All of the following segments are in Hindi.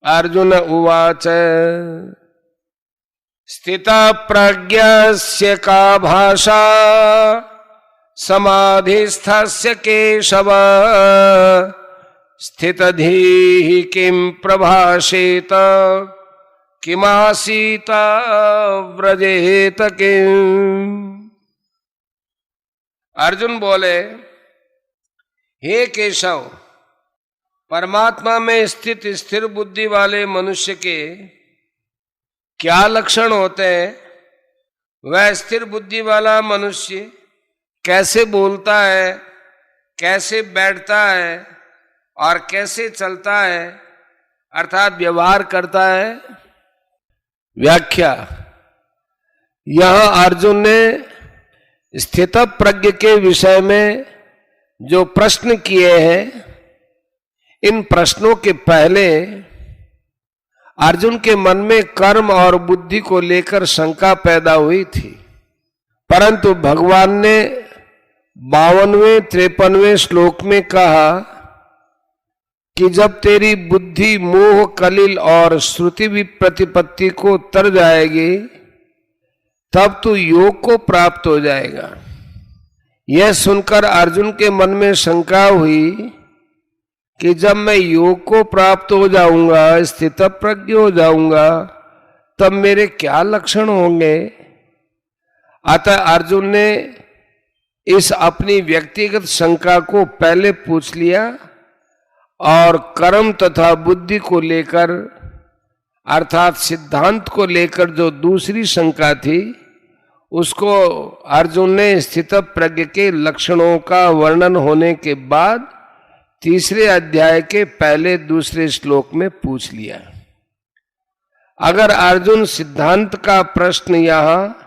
अर्जुन उवाच स्थितप्रज्ञस्य का भाषा समाधिस्थस्य केशव स्थितधीः किं प्रभाषेत किमासीत व्रजेत किम। अर्जुन बोले, हे केशव, परमात्मा में स्थित स्थिर बुद्धि वाले मनुष्य के क्या लक्षण होते हैं? वह स्थिर बुद्धि वाला मनुष्य कैसे बोलता है, कैसे बैठता है और कैसे चलता है, अर्थात व्यवहार करता है। व्याख्या, यहां अर्जुन ने स्थितप्रज्ञ के विषय में जो प्रश्न किए हैं, इन प्रश्नों के पहले अर्जुन के मन में कर्म और बुद्धि को लेकर शंका पैदा हुई थी, परंतु भगवान ने 52वें 53वें श्लोक में कहा कि जब तेरी बुद्धि मोह कलिल और श्रुति प्रतिपत्ति को तर जाएगी तब तू योग को प्राप्त हो जाएगा। यह सुनकर अर्जुन के मन में शंका हुई कि जब मैं योग को प्राप्त हो जाऊंगा, स्थितप्रज्ञ हो जाऊंगा, तब मेरे क्या लक्षण होंगे। अतः अर्जुन ने इस अपनी व्यक्तिगत शंका को पहले पूछ लिया और कर्म तथा बुद्धि को लेकर अर्थात सिद्धांत को लेकर जो दूसरी शंका थी उसको अर्जुन ने स्थितप्रज्ञ के लक्षणों का वर्णन होने के बाद तीसरे अध्याय के पहले दूसरे श्लोक में पूछ लिया। अगर अर्जुन सिद्धांत का प्रश्न यहां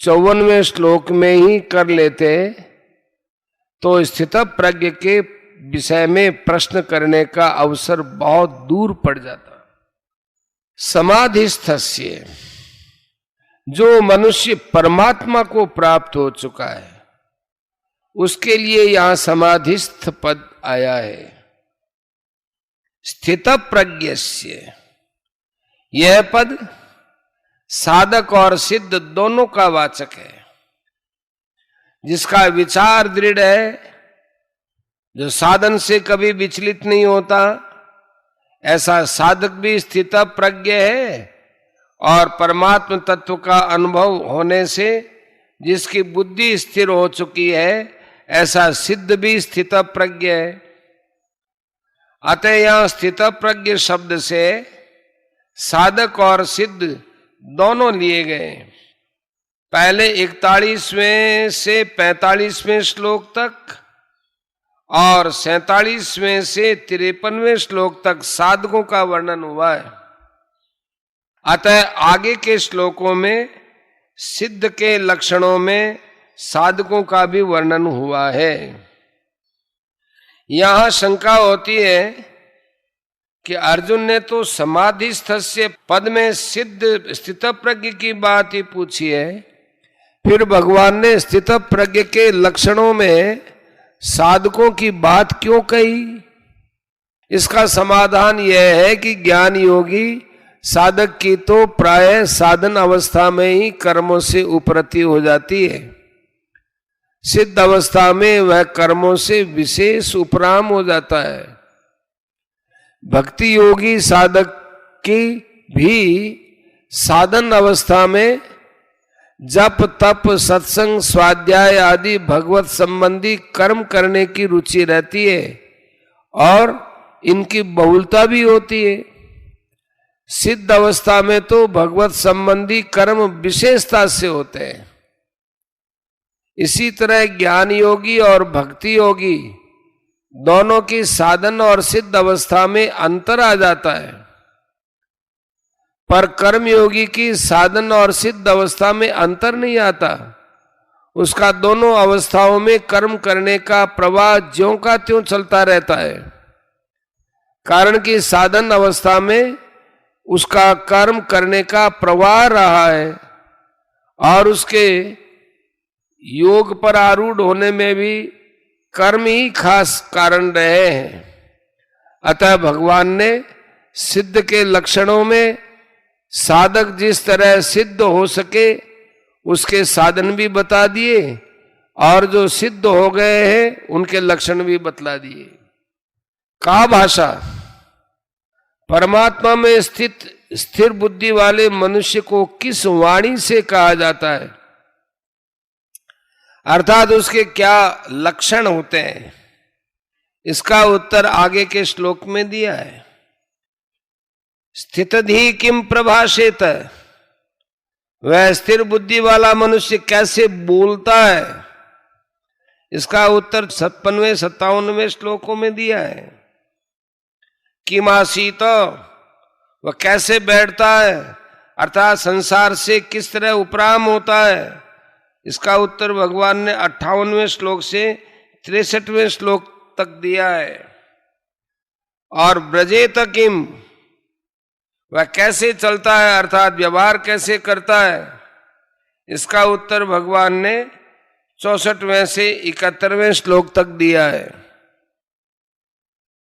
54वें श्लोक में ही कर लेते तो स्थितप्रज्ञ के विषय में प्रश्न करने का अवसर बहुत दूर पड़ जाता। समाधिस्थस्य, जो मनुष्य परमात्मा को प्राप्त हो चुका है उसके लिए यहां समाधिस्थ पद आया है। स्थितप्रज्ञस्य, यह पद साधक और सिद्ध दोनों का वाचक है। जिसका विचार दृढ़ है, जो साधन से कभी विचलित नहीं होता, ऐसा साधक भी स्थितप्रज्ञ है। और परमात्म तत्व का अनुभव होने से जिसकी बुद्धि स्थिर हो चुकी है, ऐसा सिद्ध भी स्थितप्रज्ञ है। अतः यहां स्थितप्रज्ञ शब्द से साधक और सिद्ध दोनों लिए गए। पहले 41वें से 45वें श्लोक तक और 47वें से 53वें श्लोक तक साधकों का वर्णन हुआ है। अतः आगे के श्लोकों में सिद्ध के लक्षणों में साधकों का भी वर्णन हुआ है। यहां शंका होती है कि अर्जुन ने तो समाधिस्थस्य पद में सिद्ध स्थितप्रज्ञ की बात ही पूछी है, फिर भगवान ने स्थितप्रज्ञ के लक्षणों में साधकों की बात क्यों कही? इसका समाधान यह है कि ज्ञान योगी साधक की तो प्राय साधन अवस्था में ही कर्मों से उपरति हो जाती है। सिद्ध अवस्था में वह कर्मों से विशेष उपराम हो जाता है। भक्ति योगी साधक की भी साधन अवस्था में जप तप सत्संग स्वाध्याय आदि भगवत संबंधी कर्म करने की रुचि रहती है और इनकी बहुलता भी होती है। सिद्ध अवस्था में तो भगवत संबंधी कर्म विशेषता से होते हैं। इसी तरह ज्ञान योगी और भक्ति योगी दोनों की साधन और सिद्ध अवस्था में अंतर आ जाता है, पर कर्म योगी की साधन और सिद्ध अवस्था में अंतर नहीं आता। उसका दोनों अवस्थाओं में कर्म करने का प्रवाह ज्यों का त्यों चलता रहता है, कारण कि साधन अवस्था में उसका कर्म करने का प्रवाह रहा है और उसके योग पर आरूढ़ होने में भी कर्म ही खास कारण रहे हैं। अतः भगवान ने सिद्ध के लक्षणों में साधक जिस तरह सिद्ध हो सके उसके साधन भी बता दिए और जो सिद्ध हो गए हैं उनके लक्षण भी बतला दिए। का भाषा, परमात्मा में स्थित स्थिर बुद्धि वाले मनुष्य को किस वाणी से कहा जाता है, अर्थात उसके क्या लक्षण होते हैं, इसका उत्तर आगे के श्लोक में दिया है। स्थितधि किम प्रभाषेत, वह स्थिर बुद्धि वाला मनुष्य कैसे बोलता है, इसका उत्तर 56वें 57वें श्लोकों में दिया है। किमासीत, वह कैसे बैठता है, अर्थात संसार से किस तरह उपराम होता है, इसका उत्तर भगवान ने 58वें श्लोक से 63वें श्लोक तक दिया है। और ब्रजेत किम, वह कैसे चलता है अर्थात व्यवहार कैसे करता है, इसका उत्तर भगवान ने 64वें से 71वें श्लोक तक दिया है।